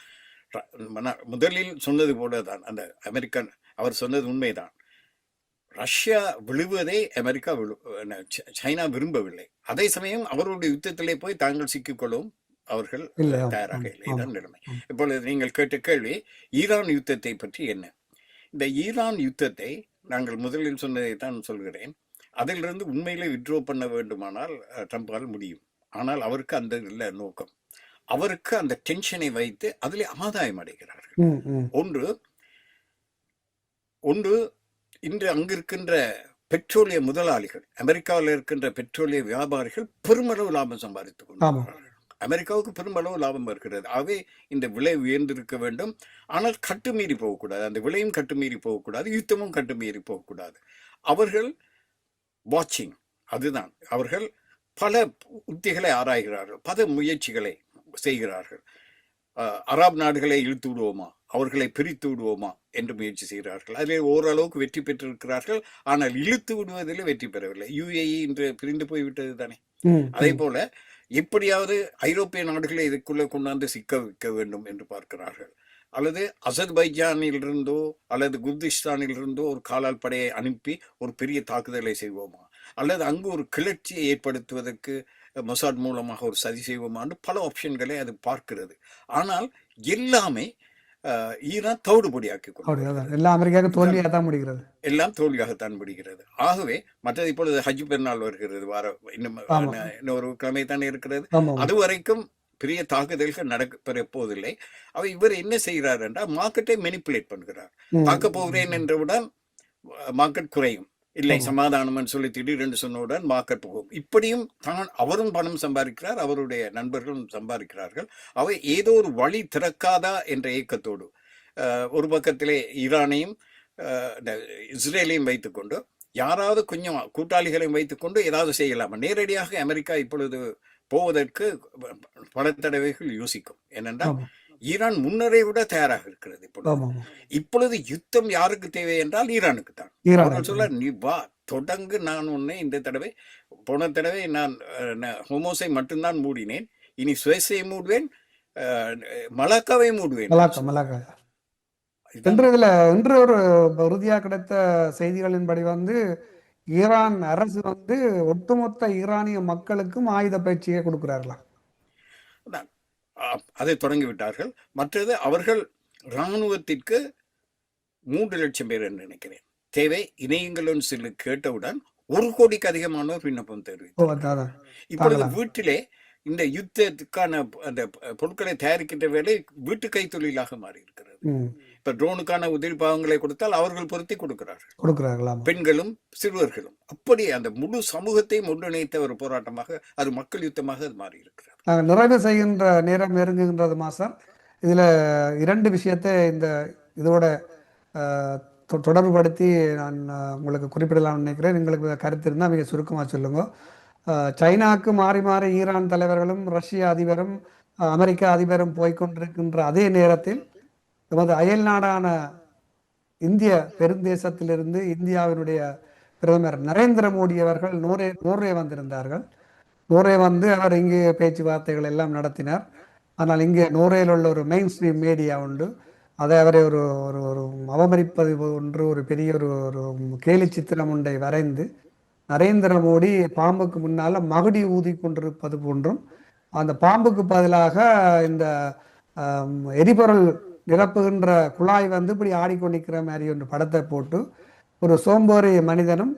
Speaker 2: முதலில் சொன்னது போல தான் அந்த அமெரிக்கன் அவர் சொன்னது உண்மைதான். ரஷ்யா விழுவதை சைனா விரும்பவில்லை. அதே சமயம் அவர்களுடைய யுத்தத்திலே போய் தாங்கள் சிக்கிக்கொள்ளவும் அவர்கள்
Speaker 1: இல்லை. ஆமா
Speaker 2: தயாராக
Speaker 1: ஆமா
Speaker 2: இல்லை.
Speaker 1: ஆமா
Speaker 2: இதுதான் நிலைமை.
Speaker 1: ஆமா.
Speaker 2: இப்பொழுது நீங்கள் கேட்ட கேள்வி ஈரான் யுத்தத்தை பற்றி என்ன. இந்த ஈரான் யுத்தத்தை நாங்கள் முதலில் சொன்னதை தான் சொல்கிறேன். அதிலிருந்து உண்மையிலே வித்ட்ரோ பண்ண வேண்டுமானால் ட்ரம்பால் முடியும். ஆனால் அவருக்கு அந்த இல்லை நோக்கம். அவருக்கு அந்த டென்ஷனை வைத்து அதிலே ஆதாயம் அடைகிறார்கள்.
Speaker 1: ம் ம்
Speaker 2: ஒன்று இன்று அங்கு இருக்கின்ற பெட்ரோலிய முதலாளிகள், அமெரிக்காவில் இருக்கின்ற பெட்ரோலிய வியாபாரிகள் பெருமளவு லாபம் சம்பாதித்துக்
Speaker 1: ஆமா
Speaker 2: கொண்டிருக்கிறார்கள். அமெரிக்காவுக்கு பெருமளவு லாபம் இருக்கிறது. ஆகவே இந்த விலை உயர்ந்திருக்க வேண்டும். ஆனால் கட்டுமீறி போகக்கூடாது. அந்த விலையும் கட்டுமீறி போகக்கூடாது, யுத்தமும் கட்டுமீறி போகக்கூடாது. அவர்கள் வாட்சிங், அதுதான் அவர்கள் பல உத்திகளை ஆராய்கிறார்கள், பல முயற்சிகளை செய்கிறார்கள். அரபு நாடுகளை இழுத்து விடுவோமா, அவர்களை பிரித்து விடுவோமா என்று முயற்சி செய்கிறார்கள். அதில் ஓரளவுக்கு வெற்றி பெற்றிருக்கிறார்கள். ஆனால் இழுத்து விடுவதில் வெற்றி பெறவில்லை. யுஏஇ இன்று பிரிந்து போய்விட்டது தானே.
Speaker 1: ம்
Speaker 2: அதே
Speaker 1: ம்
Speaker 2: போல எப்படியாவது ஐரோப்பிய நாடுகளை இதற்குள்ளே கொண்டாந்து சிக்க வைக்க வேண்டும் என்று பார்க்கிறார்கள். அல்லது அசர்பைஜானிலிருந்தோ அல்லது குர்திஸ்தானிலிருந்தோ ஒரு காலால் படையை அனுப்பி ஒரு பெரிய தாக்குதலை செய்வோமா, அல்லது அங்கு ஒரு கிளர்ச்சியை ஏற்படுத்துவதற்கு மொசாட் மூலமாக ஒரு சதி செய்வோமான்னு பல ஆப்ஷன்களை அது பார்க்கிறது. ஆனால் எல்லாமே ஈரான் தவிடுபொடியாக்கி கொண்டு வருகிறது.
Speaker 1: எல்லா அமெரிக்காவுக்கு தோல்வியாக தான் முடிகிறது.
Speaker 2: எல்லாம் தோல்வியாகத்தான் முடிகிறது. ஆகவே மற்றது இப்பொழுது ஹஜ் பெருநாள் வருகிறது, இன்னொரு கிழமை தானே இருக்கிறது. அது வரைக்கும் பெரிய தாக்குதல்கள் நடக்கப்பெற போவதில்லை. அவை இவர் என்ன செய்கிறார் என்றால் மார்க்கெட்டை மெனிப்புலேட் பண்ணுகிறார். தாக்க போகிறேன் என்றவுடன் மார்க்கெட் குறையும், இல்லை சமாதானம் சொல்லி திடீரென்று சொன்னவுடன் மார்க்கெட் போகும். இப்படியும் தான் அவரும் பணம் சம்பாதிக்கிறார், அவருடைய நண்பர்களும் சம்பாதிக்கிறார்கள். அவை ஏதோ ஒரு வழி திறக்காதா என்ற ஏக்கத்தோடு ஒரு பக்கத்திலே ஈரானையும் இஸ்ரேலையும் வைத்துக்கொண்டு யாராவது கொஞ்சம் கூட்டாளிகளையும் வைத்துக்கொண்டு ஏதாவது செய்யலாமா. நேரடியாக அமெரிக்கா இப்பொழுது போவதற்கு பல தடவைகள் யோசிக்கும். ஏனென்றால் ஈரான் முன்னரை விட தயாராக இருக்கிறது. இப்பொழுது யுத்தம் யாருக்கு தேவை என்றால் ஈரானுக்கு தான். அவர்கள் சொல்ல, நீ வா தொடங்கு, நான் உன்னை இந்த தடவை, போன தடவை நான் ஹோமோஸை மட்டும்தான் மூடினேன், இனி சுவேஸை மூடுவேன், மலாக்காவை மூடுவேன்.
Speaker 1: இன்று ஒரு உறுதியாக கிடைத்த செய்திகளின்படி ஈரான் அரசு ஒட்டுமொத்த ஈரானிய மக்களுக்கும் ஆயுத பயிற்சியை கொடுக்கிறார்களா?
Speaker 2: அதை தொடங்கிவிட்டார்கள். மற்றது அவர்கள் இராணுவத்திற்கு 3 லட்சம் பேர் என்று நினைக்கிறேன் தேவை. இணையங்களும் சில கேட்டவுடன் 1 கோடிக்கு அதிகமானோர் விண்ணப்பம் தெரிவித்தார். இப்பொழுது வீட்டிலே இந்த யுத்தத்துக்கான அந்த பொருட்களை தயாரிக்கின்ற வேலை வீட்டு கைத்தொழிலாக மாறி இருக்கிறது. இப்ப ட்ரோனுக்கான உதவி பாகங்களை கொடுத்தால் அவர்கள் பொருத்தி கொடுக்கிறார்கள், பெண்களும் சிறுவர்களும். அப்படி அந்த முழு சமூகத்தையும் ஒன்றிணைத்த ஒரு போராட்டமாக, அது மக்கள் யுத்தமாக அது மாறி இருக்கிறது.
Speaker 1: நாங்கள் நிறைவு செய்கின்ற நேரம் நெருங்குகின்றது மாஸ்டர். இதுல 2 விஷயத்தை இதோட தொடர்புபடுத்தி நான் உங்களுக்கு குறிப்பிடலாம்னு நினைக்கிறேன். உங்களுக்கு கருத்து இருந்தால் மிக சுருக்கமாக சொல்லுங்க. சைனாவுக்கு மாறி மாறி ஈரான் தலைவர்களும் ரஷ்ய அதிபரும் அமெரிக்க அதிபரும் போய்கொண்டிருக்கின்ற அதே நேரத்தில் நமது அயல் நாடான இந்திய பெருந்தேசத்திலிருந்து இந்தியாவினுடைய பிரதமர் நரேந்திர மோடி அவர்கள் நோர்வே வந்திருந்தார்கள். நோர்வே அவர் இங்கே பேச்சுவார்த்தைகள் எல்லாம் நடத்தினார். ஆனால் இங்கே நோர்வேயில் உள்ள ஒரு மெயின் ஸ்ட்ரீம் மீடியா உண்டு, அதை அவரை ஒரு ஒரு அவமதிப்பது ஒன்று, ஒரு பெரிய ஒரு கேலி சித்திரம் ஒன்றை வரைந்து நரேந்திர மோடி பாம்புக்கு முன்னால மகுடி ஊதி கொண்டிருப்பது போன்றும், அந்த பாம்புக்கு பதிலாக இந்த எரிபொருள் நிரப்புகின்ற குழாய் இப்படி ஆடிக்கொண்டிருக்கிற மாதிரி ஒரு படத்தை போட்டு, ஒரு சோம்போரி மனிதனும்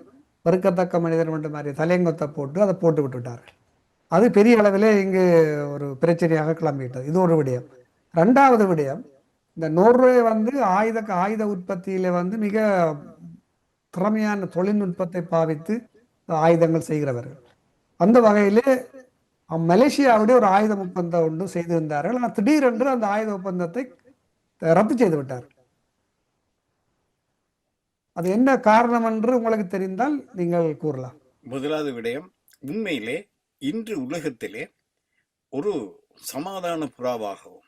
Speaker 1: வெறுக்கத்தக்க மனிதனும் என்ற மாதிரி தலையங்கத்தை போட்டு அதை போட்டு விட்டுவிட்டார்கள். அது பெரிய அளவிலே இங்கு ஒரு பிரச்சனையாக கிளம்பிவிட்டது. இது ஒரு விடயம். 2வது விடயம், இந்த நோர்வே ஆயுத உற்பத்தியில மிக திறமையான தொழில்நுட்பத்தை பாவித்து ஆயுதங்கள் செய்கிறவர்கள். அந்த வகையிலே மலேசியாவுடைய ஒரு ஆயுத ஒப்பந்தம் ஒன்று செய்திருந்தார்கள். ஆனால் திடீரென்று அந்த ஆயுத ஒப்பந்தத்தை ரத்து செய்து விட்டார்கள். அது என்ன காரணம் என்று உங்களுக்கு தெரிந்தால் நீங்கள் கூறலாம்.
Speaker 2: முதலாவது விடயம், உண்மையிலே இன்று உலகத்திலே ஒரு சமாதான புறாவாகவும்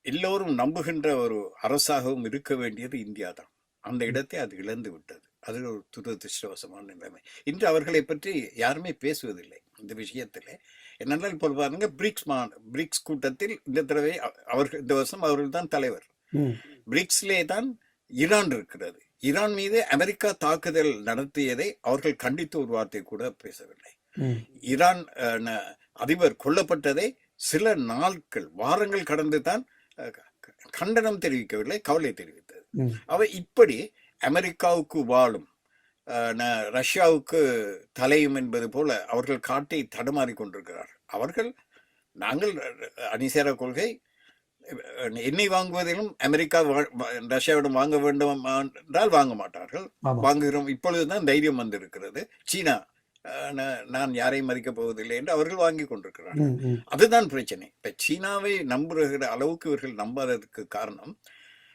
Speaker 2: எல்லோரும் நம்புகின்ற ஒரு அரசாகவும் இருக்க வேண்டியது இந்தியா தான். அந்த இடத்தை அது இழந்து விட்டது. அது ஒரு துரதிருஷ்டவசமான நிலைமை. இன்று அவர்களை பற்றி யாருமே பேசுவதில்லை இந்த விஷயத்திலே. என்னென்றால் இப்போ பாருங்க, பிரிக்ஸ் கூட்டத்தில் இந்த தடவை இந்த வருஷம் அவர்கள் தான் தலைவர். பிரிக்ஸ்லே தான் ஈரான் இருக்கிறது. ஈரான் மீது அமெரிக்கா தாக்குதல் நடத்தியதை அவர்கள் கண்டித்து ஒரு வார்த்தை கூட பேசவில்லை. ஈரான் அதிபர் கொல்லப்பட்டதை சில நாட்கள், வாரங்கள் கடந்து தான் கண்டனம் தெரிவிக்கவில்லை, கவலை தெரிவித்தது. அவை இப்படி அமெரிக்காவுக்கு வாழும், ரஷ்யாவுக்கு தலையும் என்பது போல அவர்கள் காட்டி தடுமாறி கொண்டிருக்கிறார்கள். நாங்கள் அணிசேர கொள்கை, எண்ணெய் வாங்குவதிலும் அமெரிக்கா ரஷ்யாவிடம் வாங்க வேண்டும் என்றால் வாங்க மாட்டார்கள், வாங்குகிறோம். இப்பொழுதுதான் தைரியம் வந்திருக்கிறது. சீனா, நான் யாரையும் மதிக்கப் போவதில்லை என்று அவர்கள் வாங்கி கொண்டிருக்கிறார்கள். அதுதான் பிரச்சனை. இப்ப சீனாவை நம்புகிற அளவுக்கு இவர்கள் நம்பாததுக்கு காரணம்,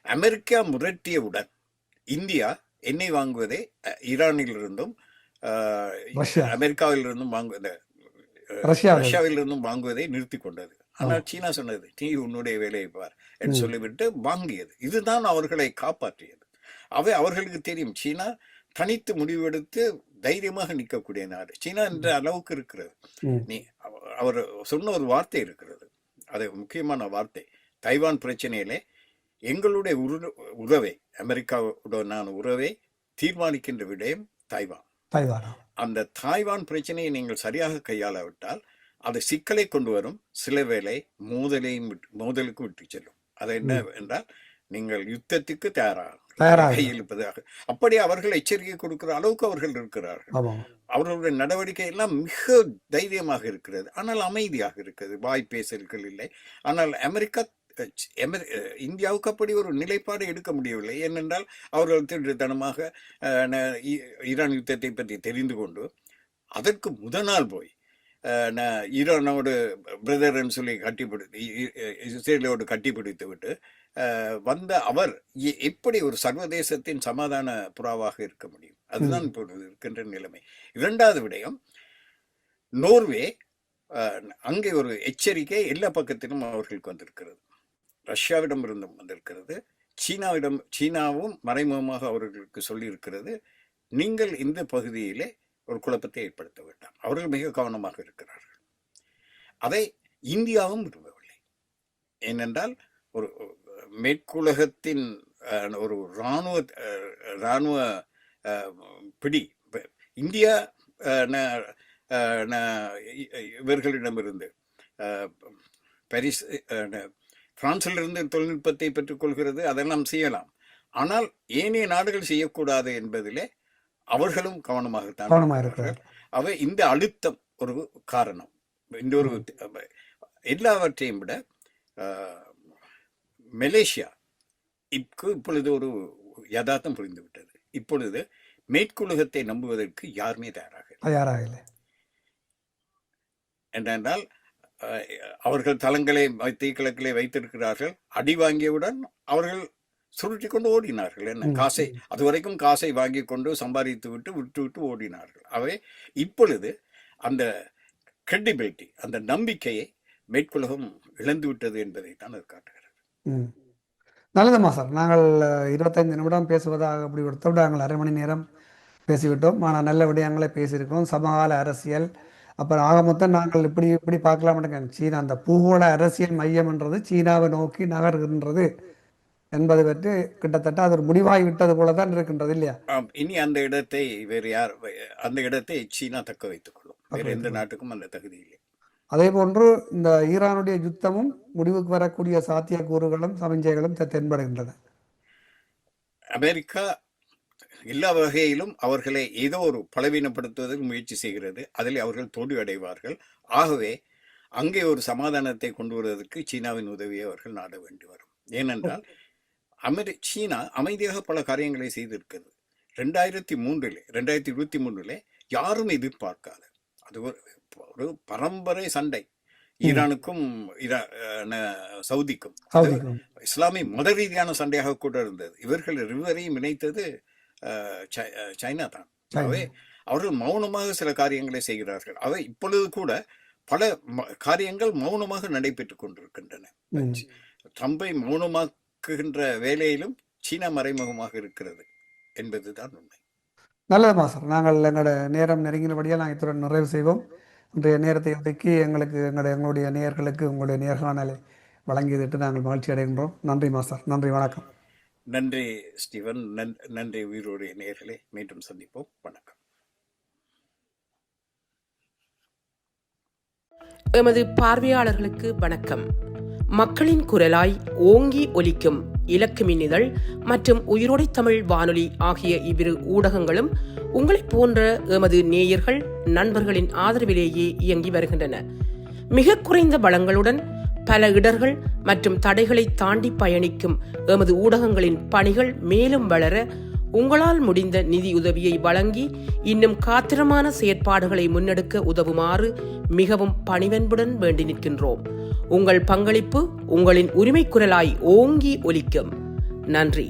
Speaker 2: அமெரிக்கா முரட்டியவுடன் இந்தியா எண்ணெய் வாங்குவதை ஈரானிலிருந்தும் அமெரிக்காவிலிருந்தும் ரஷ்யாவிலிருந்தும் வாங்குவதை நிறுத்தி கொண்டது. ஆனால் சீனா சொன்னது, நீ உன்னுடைய வேலையை பார் என்று சொல்லிவிட்டு வாங்கியது. இதுதான் அவர்களை காப்பாற்றியது. அவர்களுக்கு தெரியும், சீனா தனித்து முடிவெடுத்து தைரியமாக நிற்கக்கூடிய நாடு சீனா என்ற அளவுக்கு இருக்கிறது. அவர் சொன்ன ஒரு வார்த்தை இருக்கிறது, அது முக்கியமான வார்த்தை. தைவான் பிரச்சனையிலே எங்களுடைய உறவை, அமெரிக்காவுடனான உறவை தீர்மானிக்கின்ற விடயம் தைவான். அந்த தாய்வான் பிரச்சனையை நீங்கள் சரியாக கையாளாவிட்டால் அது சிக்கலை கொண்டு வரும், சில வேளை மோதலுக்கு விட்டு செல்லும். அது என்ன என்றால் நீங்கள் யுத்தத்துக்கு கையெழுப்பதாக. அப்படி அவர்கள் எச்சரிக்கை கொடுக்கிற அளவுக்கு அவர்கள் இருக்கிறார்கள். அவர்களுடைய நடவடிக்கை எல்லாம் மிக தைரியமாக இருக்கிறது, ஆனால் அமைதியாக இருக்கிறது, வாய் பேசல்கள் இல்லை. ஆனால் இந்தியாவுக்கு அப்படி ஒரு நிலைப்பாடு எடுக்க முடியவில்லை. ஏனென்றால் அவர்கள் திட்டத்தனமாக ஈரான் யுத்தத்தை பற்றி தெரிந்து கொண்டு அதற்கு முதல் போய் ஈரானோடு பிரதர்ன்னு சொல்லி இஸ்ரேலோடு கட்டிப்பிடித்து விட்டு வந்த அவர் எப்படி ஒரு சர்வதேசத்தின் சமாதான புறாவாக இருக்க முடியும்? அதுதான் இப்பொழுது இருக்கின்ற நிலைமை. இரண்டாவது விடயம், நோர்வே அங்கே ஒரு எச்சரிக்கை எல்லா பக்கத்திலும் அவர்களுக்கு வந்திருக்கிறது. ரஷ்யாவிடம் இருந்தும் வந்திருக்கிறது. சீனாவும் மறைமுகமாக அவர்களுக்கு சொல்லியிருக்கிறது, நீங்கள் இந்த பகுதியிலே ஒரு குழப்பத்தை ஏற்படுத்த வேண்டாம். அவர்கள் மிக கவனமாக இருக்கிறார்கள். அதை இந்தியாவும் விரும்பவில்லை. ஏனென்றால் ஒரு மேற்குலகத்தின் ஒரு இராணுவ பிடி இந்தியா இவர்களிடமிருந்து பாரிஸ் பிரான்சிலிருந்து தொழில்நுட்பத்தை பெற்றுக்கொள்கிறது, அதெல்லாம் செய்யலாம். ஆனால் ஏனைய நாடுகள் செய்யக்கூடாது என்பதிலே அவர்களும் கவனமாக இருக்கிறார்கள். அவை இந்த அழுத்தம் ஒரு காரணம். இந்த ஒரு எல்லாவற்றையும் விட மலேசியா இப்பொழுது ஒரு யதார்த்தம் புரிந்துவிட்டது. இப்பொழுது மேற்குலகத்தை நம்புவதற்கு யாருமே தயாராக என்றால் அவர்கள் தளங்களை கிழக்கிலே வைத்திருக்கிறார்கள். அடி வாங்கியவுடன் அவர்கள் சுருட்டி கொண்டு ஓடினார்கள். என்ன காசை அதுவரைக்கும் காசை வாங்கி கொண்டு சம்பாதித்து விட்டு ஓடினார்கள். அவை இப்பொழுது அந்த கிரெடிபிலிட்டி, அந்த நம்பிக்கையை மேற்குலகம் இழந்து விட்டது என்பதை தான் அது காட்டுகிறது.
Speaker 1: நல்லதுமா சார், நாங்கள் 25 நிமிடம் பேசுவதாக அப்படி கொடுத்தோம். நாங்கள் அரை மணி நேரம் பேசிவிட்டோம். ஆனால் நல்ல விடயங்களை பேசியிருக்கோம். சமகால அரசியல், அப்புறம் ஆக மொத்தம் நாங்கள் இப்படி பார்க்கலாம். சீனா அந்த பூகோள அரசியல் மையம் என்றது சீனாவை நோக்கி நகர்கின்றது என்பது பற்றி கிட்டத்தட்ட அது ஒரு முடிவாகி விட்டது போல தான் இருக்கின்றது, இல்லையா?
Speaker 2: இனி அந்த இடத்தை வேறு யார், அந்த இடத்தை சீனா தக்க வைத்துக் கொள்ளும். வேறு எந்த நாட்டுக்கும் அந்த தகுதி இல்லை.
Speaker 1: அதே போன்று இந்த ஈரானுடைய யுத்தமும் முடிவுக்கு வரக்கூடிய சாத்தியக்கூறுகளும் சமிஞ்சைகளும் தென்படுகின்றன.
Speaker 2: அமெரிக்கா எல்லா வகையிலும் அவர்களை ஏதோ ஒரு பலவீனப்படுத்துவதற்கு முயற்சி செய்கிறது. அதில் அவர்கள் தோல்வி அடைவார்கள். ஆகவே அங்கே ஒரு சமாதானத்தை கொண்டு வருவதற்கு சீனாவின் உதவியை அவர்கள் நாட வேண்டி வரும். ஏனென்றால் சீனா அமைதியாக பல காரியங்களை செய்திருக்கிறது. 2023 யாரும் எதிர்பார்க்காத அது ஒரு பரம்பரை சண்டை ஈரானுக்கும் சவுதிக்கும். இஸ்லாமிய மத ரீதியான சண்டையாக கூட இருந்தது. இவர்கள் இருவரையும் இணைத்தது சைனா தான். அவை அவர்கள் மௌனமாக சில காரியங்களை செய்கிறார்கள். அவை இப்பொழுது கூட பல காரியங்கள் மௌனமாக நடைபெற்றுக் கொண்டிருக்கின்றன. ட்ரம்பை மௌனமாக்குகின்ற வேலையிலும் சீனா மறைமுகமாக இருக்கிறது என்பதுதான் உண்மை.
Speaker 1: நல்லதுமா சார், நாங்கள் எங்களோட நேரம் நெருங்கினபடியாக நாங்கள் இத்துடன் நிறைவு செய்வோம். இன்றைய நேரத்தை ஒதுக்கி எங்களுடைய நேயர்களுக்கு உங்களுடைய நேர்காணலை வழங்கியதிட்டு நாங்கள் மகிழ்ச்சி அடைகின்றோம். நன்றி மாஸ்டர். நன்றி, வணக்கம்.
Speaker 2: நன்றி ஸ்டீவன். நன்றி உயிரோடைய நேயர்களே. மீண்டும் சந்திப்போம். வணக்கம்.
Speaker 3: எமது பார்வையாளர்களுக்கு வணக்கம். மக்களின் குரலாய் ஓங்கி ஒலிக்கும் இலக்கு மின்னிதழ் மற்றும் உயிரோடை தமிழ் வானொலி ஆகிய இவ்விரு ஊடகங்களும் உங்களைப் போன்ற எமது நேயர்கள் நண்பர்களின் ஆதரவிலேயே இயங்கி வருகின்றன. மிக குறைந்த வளங்களுடன் பல இடர்கள் மற்றும் தடைகளை தாண்டி பயணிக்கும் எமது ஊடகங்களின் பணிகள் மேலும் வளர உங்களால் முடிந்த நிதியுதவியை வழங்கி இன்னும் காத்திரமான செயற்பாடுகளை முன்னெடுக்க உதவுமாறு மிகவும் பணிவன்புடன் வேண்டி நிற்கின்றோம். உங்கள் பங்களிப்பு உங்களின் உரிமை குரலாய் ஓங்கி ஒலிக்கும். நன்றி.